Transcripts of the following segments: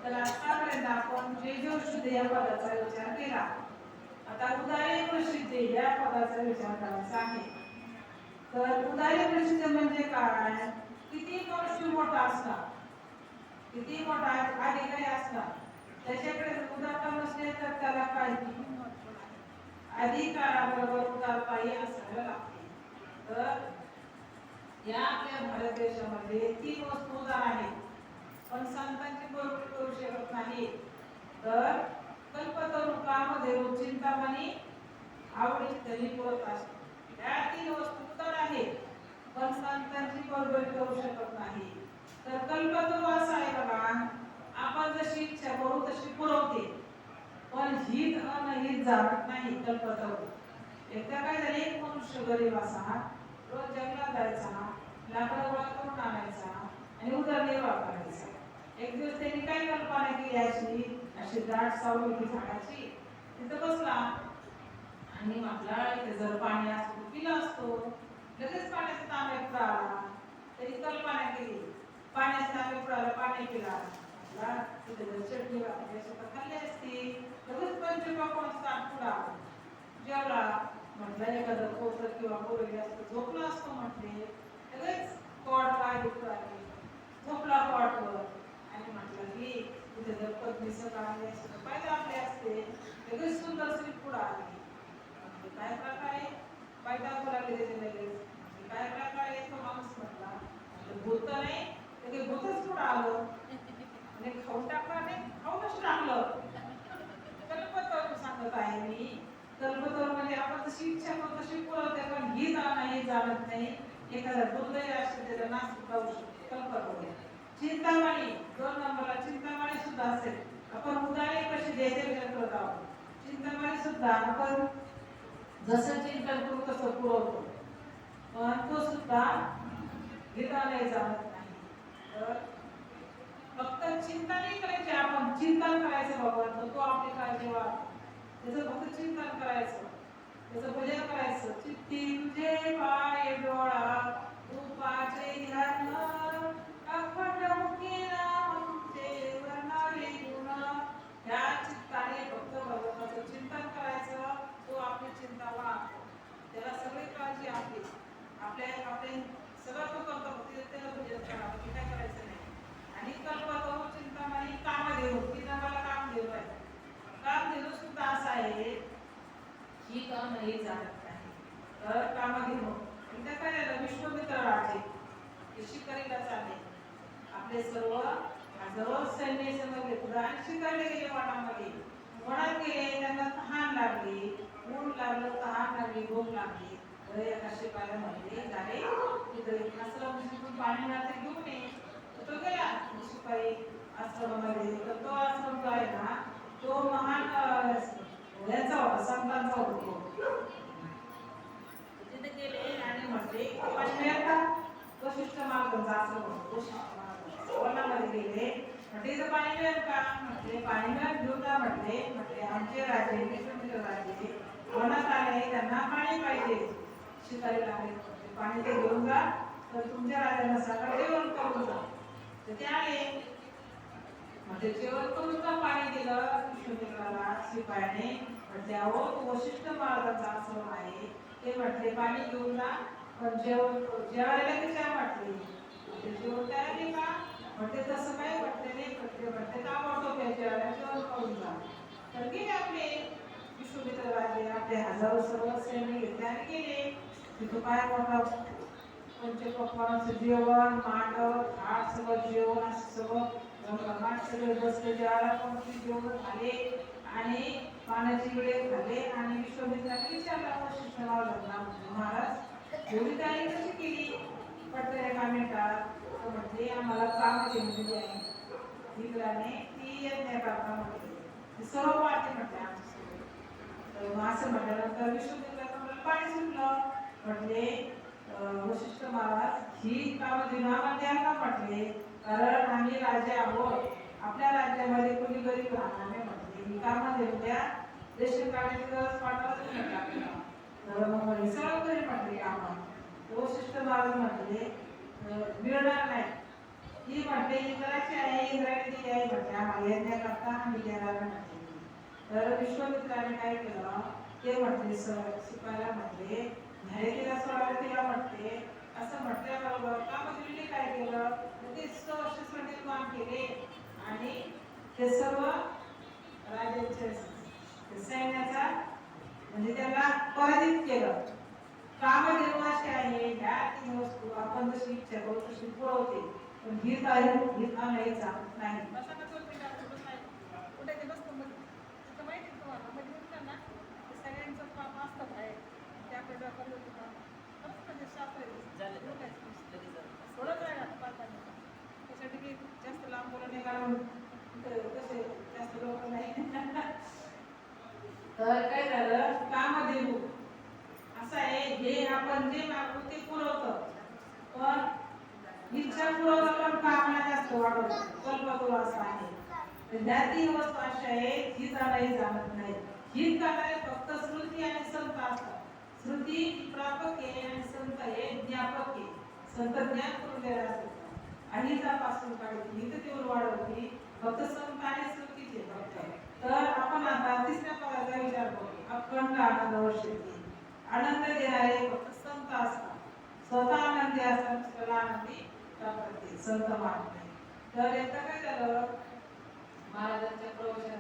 तर आतापर्यंत आपण जेजो शुद्ध या पदाचा विचार केला. आता उदारी प्रसिद्ध या पदाचा विचार करायचा आहे. तर उदारी प्रसिद्ध म्हणजे काय? किती मनुष्य मोठा असला, किती मोठा अधिकारी असला, त्याच्याकडे उदारता नसले तर त्याला काही अधिकाराबरोबर उदारताही असायला लागते. तर या आपल्या भारत देशामध्ये 3 वस्तू उदार आहेत, पण संतांची बरोबर करू शकत नाही. तर कल्पतरुकामध्ये चिंतामणी आवडीची तरी पुरत असते. या 3 वस्तू उदार आहेत, पण संतांची बरोबर करू शकत नाही. तर कल्पतरू असा आहे बघा, आपण जशी इच्छा करू तशी पुरवते, पण हित अनहित जाणत नाही. कल्पतरू एकदा काय झाले, एक मनुष्य गरीब असा रोज जंगलात जायचा, लाकडं गोळा करून आणायचा आणि उदरनिर्वाह करायचा. एक दिवस त्यांनी काय कल्पना केली, अशी दाट सावली झाडाची, तिथं बसला आणि म्हटला इथे जर पाणी असतो पिला असतो. लगेच पाण्याचा तांब्या पुढे आला. त्यांनी कल्पना केली, पाण्याचा तांब्या पुढे आला, पाणी पिला. म्हटला तिथे जर चटणी भाकरी असं खाल्ली असती, लगेच पंचपाकोणचा पुढे आला, जेवला. म्हटलं एखादं कोसर किंवा कोरडी असतं झोपला असतो. म्हटले लगेच कॉड पाय दुखू लागले, झोपला कॉडवर. आणि म्हटलं की तिथे जर पत्नी सकाळी असते पाय दाबले असते, लगेच सुंदर स्त्री पुढे आली. म्हणजे काय प्रकार आहे, पाय दाबू लागले त्याचे लगेच. म्हणजे काय प्रकार आहे तो माणूस म्हटला. म्हटलं भूत नाही, ते भूतच पुढे आलं आणि खाऊन टाकलं नाही, खाऊनच टाकलं. कल्पतरू सांगत आहे मी. कल्पतरू म्हणजे आपण जशी इच्छा करतो तशी पुरवते, पण ही नाही जाणत नाही. एखादा दुर्दैव असते त्याला नाश जाऊ शकते. कल्पतरू. चिंतामणी 2 नंबरला चिंतामणी सुद्धा असेल. आपण उदारी कशी द्यायचे विचार करत आहोत. चिंतामणी सुद्धा आपण जसं चिंतन करू तसं पुरवतो, पण तो सुद्धा गीता नाही जाणत नाही. तर फक्त चिंता नाही करायची, आपण चिंतन करायचं बाबा. तो आपली काळजी वाढ, त्याचं फक्त चिंतन करायचं, त्याचं भजन करायचं. चित्ती तुझे पाय डोळा रूपाचे ध्यान, अखंड मुखी नाम तुझे वर्णावे गुण. या चित्ताने फक्त भगवंताचं चिंतन करायचं, तो आपली चिंता वाढतो. त्याला सगळी काळजी आपली, आपले सगळं तो करतो, त्याला भजन करावं, काय करायचं नाही. आणि कल्पतरू चिंतामणी कामधेनू, तिला मला कामधेनू आहे. कामधेनू सुद्धा असा आहे ही काम नाही जाणत नाही. तर कामधेनू एकदा काय झालं, विश्वामित्र राजे ते शिकारीला चालले. आपले सर्व सैन्य समोर घेतलं आणि शिकारीला गेले वनामध्ये. वनात गेले, त्यांना तहान लागली, ऊन लागलं, तहान लागली, भूक लागली. तर एका शिपायाला म्हणले, झाले तिथं आश्रम पाणी मिळालं घेऊन ये. तो गेला शिपाई आश्रमामध्ये. तर तो आश्रम जो आहे ना, तो महान याचा होता, संतांचा होतो. तिथे गेले आणि म्हटले पाणी मिळेल का? वशिष्ठ महाराजांचा आश्रम होतो. वशिष्ठ महाराज वनामध्ये गेले, म्हटले इथं पाणी मिळेल का? म्हटले पाणी मिळेल, घेऊन जा. म्हटले आमचे राजे विश्वामित्र राजे वनात आले, त्यांना पाणी पाहिजे. शिकारी लागले, पाणी ते घेऊन जा. तर तुमच्या राजांना सांगा जेवण करून जा. तर ते आले, म्हणजे जेवण करून का पाणी दिलं विश्वामित्राला शिपायाने. म्हटले अहो तो वशिष्ठ महाराजांचा आश्रम आहे, ते म्हटले पाणी घेऊन जा, पण जेवायला कशा म्हटले. जेवण तयारी का? म्हटले तसं काही म्हटले नाही. म्हटले आवडतो जेवायला, जेवण करून जा. तर गेले आपले विश्वामित्र राजे, आपले हजारो सर्व सैन्य घेतले आणि गेले. तिथं काय मोठा पंचपक्वानाचं जेवण, मांडव थाट सगळं जेवण, असं सगळं सगळे बसले जेवायला. पण जेवण झाले आणि पाण्याची वेळ झाले. आणि विश्वामित्राने विचारला वशिष्ठ महाराजांना, महाराज एवढी तयारी कशी केली पटकन एका मिनिटात? तर म्हटले आम्हाला काम दिली आहे इंद्राने, ती यज्ञ करता म्हटले, सर्व वाटे म्हटले आमच्यासोबत. तर असं म्हटल्यानंतर विश्वामित्राला पाणी सुटलं. म्हटले वशिष्ठ महाराज ही कामधेनू आम्हाला द्या का? म्हटले कारण आम्ही राजे आहोत, आपल्या राज्यामध्ये कोणी गरीब राहणार नाही. म्हटले ही कामधेनू द्या, रेशन कार्डाची गरज पाठवायचं म्हटलं आपल्याला. तर मग सगळं करी म्हटले कामं. वशिष्ठ महाराज म्हटले मिळणार नाही. ही म्हटले इंद्राची आहे, इंद्राने दिली आहे. म्हटले आम्हाला यज्ञ करता आम्ही देणार म्हटले. तर विश्वामित्राने काय केलं ते म्हटले शिकवायला म्हटले तिला सोडायला तिला म्हटले. असं म्हटल्याबरोबर कामदेवीने काय केलं ते 100 वर्षासाठी काम केले आणि ते सर्व राजाचे सैन्याचा म्हणजे त्याला पराजित केलं. कामदेव असे आहे ह्या 3 वस्तू आपण जशी इच्छा करू तशी पुरवते, पण ही नाही चालत नाही. कुठे ते बसतो तिथं माहिती तुम्हाला मध्ये म्हटलं ना सगळ्यांचं काम असतं बाहेर ते आपण डॉक्टर म्हणजे शास्त्र थोडं जायला त्यासाठी की जास्त लांब बोलणे कारण कसे जास्त लोक नाही. तर काय झालं कामदेव असं आहे हे आपण जे मागू ते पुरवतं, पण इच्छा पुरवलं पण कामना जास्त वाढवतं. कल्पतो असं आहे. ह्या 3 वस्तू अशा आहेत ही जाणारी जाणत नाही. ही करणारे फक्त श्रुती आणि संत असतात. श्रुती प्रापक आहे आणि संत हे ज्ञापक आहे. संत ज्ञान करून द्यायला असतात आणि पासून काढते ही तर तेवढं वाढवते फक्त संत आणि श्रुतीचे फक्त. तर आपण आता 3ऱ्या पदाचा विचार करू. अखंड आनंद वर्षते आनंद देणारे फक्त संत असतात. स्वतः आनंदी असतात दुसऱ्याला आनंदी करते संत मानते. तर एकदा काय झालं महाराजांच्या प्रवचनात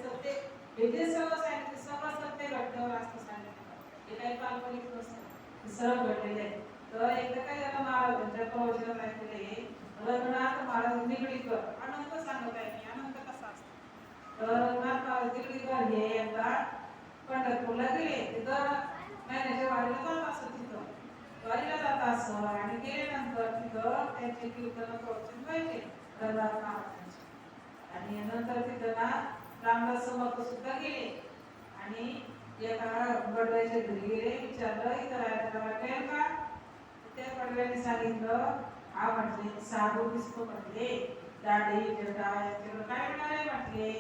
सत्य हे जे सर्व सांगितले सर्व सत्य घटनेवर असतं सांगितलं. हे काही काल्पनिक नसतं, सर्व घडलेले आहे. तर एकदा काय झालं महाराजांच्या प्रवचनात ऐकले रघुनाथ महाराज निगडीकर अनंत सांगत आहे की अनंत कसा असतो. तर रघुनाथ महाराज निगडीकर हे एकदा पंढरपूरला गेले. तिथं महिन्याच्या वारीला जात असत. तिथं वारीला जात असं आणि गेल्यानंतर तिथं त्यांचे कीर्तन प्रवचन व्हायचे रघुनाथ महाराजांचे. आणि नंतर तिथं ना रामदास समर्थ सुद्धा गेले आणि एका गडव्याच्या घरी गेले. विचारलं इथं राहायला वाटेल का? त्या गडव्याने सांगितलं हा म्हटले साधू दिसतो म्हटले दाढी जटा यांच्याकडे काय मिळाले म्हटले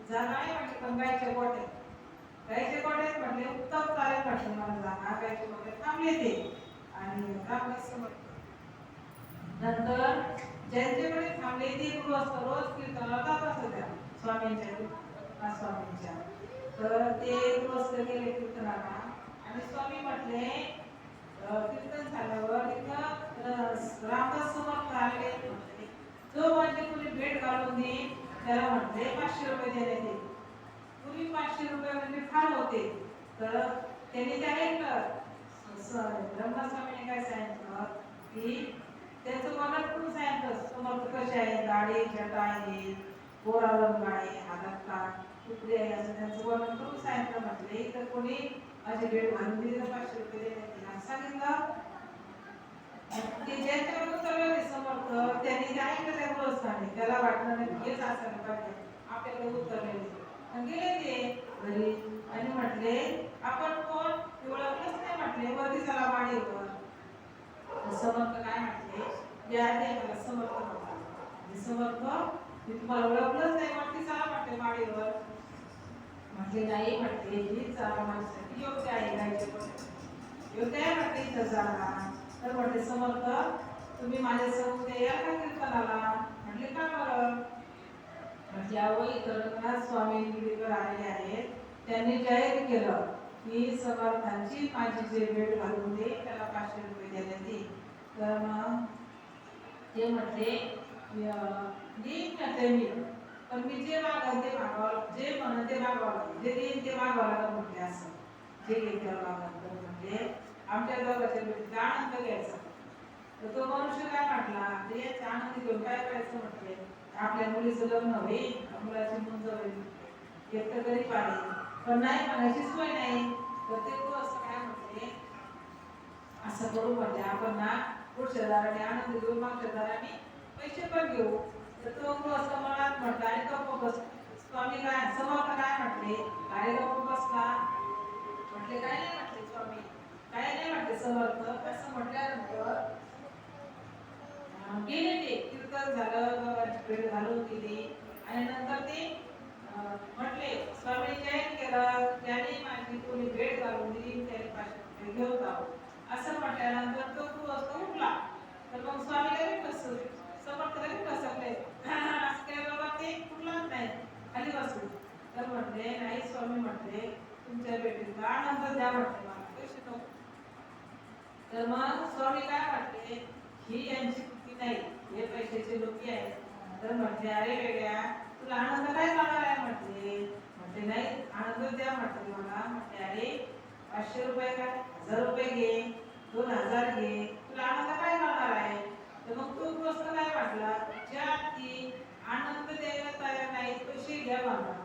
जागा आहे म्हटले पण गायचे गोठे गायचे गोठे म्हटले उत्तम चालेल म्हटले मला जागा गायचे गोठे थांबले ते. आणि रामदास समर्थ नंतर ज्यांच्याकडे थांबले ते गृहस्थ रोज कीर्तनाला जात असत त्या स्वामींच्या. तर ते गृहस्थ गेले कीर्तनाला आणि स्वामी म्हटले कीर्तन झाल्यावर तिथं रामदास समर्थ आले म्हटले जो म्हणजे कोणी भेट घालून देईल त्याला म्हटले 500 रुपये देण्यात येईल. पूर्वी 500 रुपये म्हणजे फार होते. तर त्यांनी ते ऐकलं. ब्रह्मस्वामीने काय सांगितलं की त्याचं वर्णन करून सांगितलं समर्थ कसे आहे दाढी जटा आहे गोरा रंग आहे हातात काठ तुकडे आहे असं त्यांचं वर्णन करून सांगितलं. म्हटले तर कोणी माझी भेट घालून दिली तर 500 रुपये देण्यात येईल असं सांगितलं. ते ज्यांच्यावर उतरले समर्थ त्यांनी ते ऐकलं त्या गृहस्थाने त्याला वाटलं नाही हेच असायला पाहिजे आपल्याकडे उतरलेले गेले ते घरी आणि म्हटले आपण कोण ओळखलंच नाही म्हटले वरती चला माडीवर. समर्थ काय म्हटले जे आहे मला समर्थ म्हटले समर्थ मी तुम्हाला ओळखलंच नाही वरती चला म्हटले माडीवर. म्हटले नाही म्हटले ही जागा माझ्यासाठी योग्य आहे गायचे योग्य आहे म्हटले इथं जागा. तर म्हटले समर्थ तुम्ही माझ्या समोर या का कीर्तनाला? म्हटले का बरं? म्हणजे यावं इथं रघुनाथ स्वामी निगडीकर आलेले आहेत त्यांनी जाहीर केलं की समर्थांची माझी जे भेट घालून दे त्याला 500 रुपये देण्यात येईल. तर मग ते म्हटले देईन म्हटले मी पण मी जे मागेल ते मागावं जे म्हणून ते मागावं जे देईन ते मागावं लागेल म्हटले. असं जे घेईल त्याला मागावं म्हणजे आमच्या दोघांच्या भेटीचा आनंद घ्यायचा. तर तो मनुष्य काय म्हटला ते याचा आनंद घेऊन काय करायचं म्हटले आपल्या मुलीचं लग्न होईल मुलाची मुंज होईल एक तर गरीब आहे पण नाही म्हणायची सोय नाही. तर ते असं काय म्हटले असं करू म्हटले आपण ना पुढच्या दाराने आनंद घेऊ मागच्या दाराने पैसे पण घेऊ. तर तो असं मनात म्हटला आणि गप्प बस. स्वामी काय समर्थ काय म्हटले काय गप्प बसला? म्हटले काय नाही म्हटले स्वामी काय नाही म्हटले समर्थ. असं म्हटल्यानंतर गेले ते कीर्तन झालं भेट घालून दिली आणि नंतर ते म्हटले स्वामी जाहीर केलं त्याने माझी कोणी भेट घालून दिली त्याने 500 रुपये घेऊन जावं. असं म्हटल्यानंतर तो गृहस्थ उठला. तर मग स्वामी लगेच समर्थ लगेच बसले असं काय बाबा ते कुठला स्वामी म्हटले तुमच्या भेटीचा आनंद द्या म्हटले, मला पैसे नको. तर मग स्वामी काय म्हटले, ही यांची चुकी नाही, हे पैशाचे लोकी आहेत. तर म्हटले अरे वेगळ्या तुला आनंद काय जाणार आहे म्हटले. म्हटले नाही आनंद द्या म्हटले मला. म्हटले अरे 500 रुपये काय 1000 रुपये घे, 2000 घे, तुला आनंद काय जाणार आहे. तर मग तो प्रश्न काय म्हटला, ज्या ती आनंद द्यायला तयार नाही पैसे घ्या मला,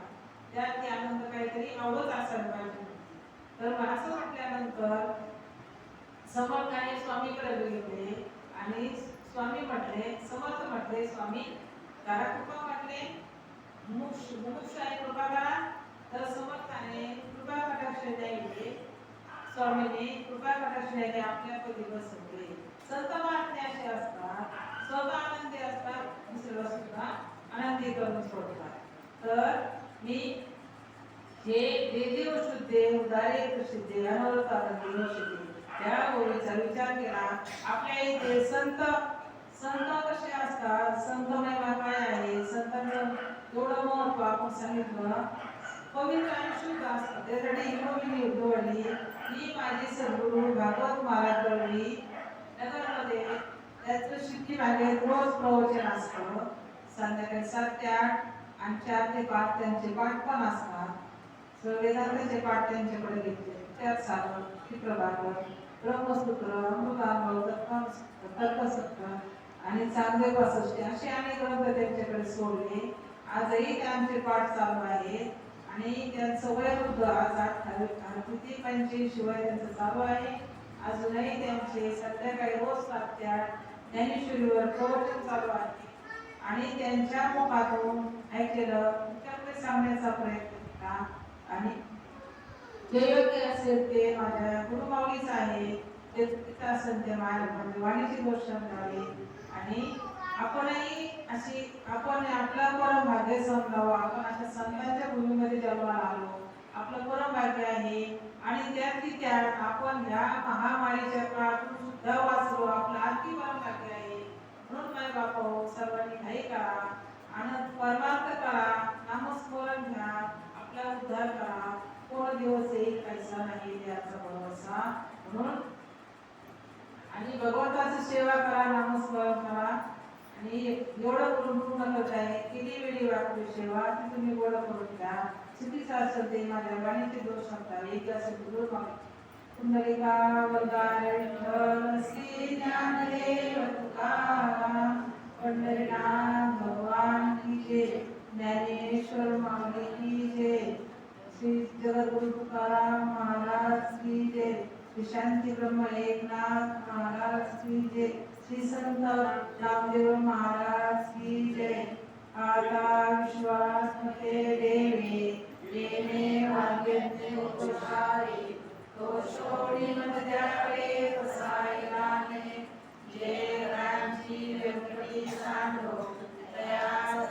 त्यात ती आनंद काहीतरी आवडत असायला पाहिजे. तर मग असं म्हटल्यानंतर समर्थाने स्वामीकडे गेले आणि स्वामी म्हटले, समर्थ म्हटले स्वामी करा कृपा म्हटले, मुमुक्ष आहे कृपा करा. तर समर्थाने कृपा कटाक्ष द्यायले, स्वामीने कृपा कटाक्ष द्यायले आपल्या पदी बसवले. संत महात्मे असे असतात, स्वतः आनंदी असतात, दुसऱ्याला सुद्धा आनंदी करून सोडतात. तर मी हे देव शुद्धे उदारे प्रसिद्धे अनवरतारती नशिद्धे त्या ओळीचा विचार केला. आपल्या इथे संत कसे असतात, संत महिमा काय आहे, संतांचं एवढं महत्व आपण सांगितलं. पवित्र आणि शुद्ध असतात, त्यासाठी हिमोगिनी उद्भवली ही माझी सद्गुरू भागवत महाराज कळली. नगरमध्ये त्याचं सिद्धी भागेत रोज प्रवचन असतं, संध्याकाळी 7 ते 8 आणि 4 ते 5 त्यांचे पाठ पण असतात. वेदांताचे पाठ त्यांच्याकडे घेतले, त्यात साधन चित्रभागवत, ब्रह्मसूत्र, अमृतानुभव, तर्कसत्र आणि चांगले 65 असे अनेक ग्रंथ त्यांच्याकडे सोडले. आजही त्यांचे पाठ चालू आहेत आणि त्यांचं वयोवृद्ध आज 85 वय त्यांचं चालू आहे. अजूनही त्यांचे संध्याकाळी रोज 7 ते 8 ज्ञानेश्वरीवर प्रवचन चालू आहे आणि त्यांच्या मुखातून ऐकलेलं तुमच्याकडे सांगण्याचा प्रयत्न केला. आणि जे योग्य असेल ते माझ्या गुरुमाऊलीच आहे, ते चुकीचं असेल ते माझ्या वाणीची गोष्ट करावी. आणि आपणही अशी आपण आपलं परम भाग्य समजावं. आपण अशा संतांच्या भूमीमध्ये जन्माला आलो, आपलं परम भाग्य आहे. आणि त्यातली त्यात आपण ह्या महामारीच्या काळातून सुद्धा वाचलो, आपलं आणखी परम भाग्य आहे. म्हणून माय बापा सर्वांनी घाई करा, आनंद परमार्थ करा, नामस्मरण घ्या, आपला उद्धार करा. कोण दिवस येईल पैसा नाही याचा भरोसा. म्हणून आणि भगवंताची सेवा करा, नामस्मरण करा. आणि एवढं करून पूर्ण करत आहे, किती वेळी वाटली सेवा ती तुम्ही एवढं करून घ्या. चुकीचं असेल ते माझ्या वाणीचे दोष सांगता, एक असेल तर दूर मागे. पुंडलिका वरदाय विठ्ठल श्री ज्ञानदेव तुकाराम, पंढरीनाथ भगवान की जय, ज्ञानेश्वर माऊली की जय, श्री जगद्गुरु तुकाराम महाराज की जय, श्री शांती ब्रह्म एकनाथ महाराज की जय, श्री संत नामदेव महाराज की जय. आता विश्वास मते देवे देणे वाग्यते उपसारे, तो शोणी मत द्यावे कसायलाने, जय रामजी व्यक्ती सांडो दया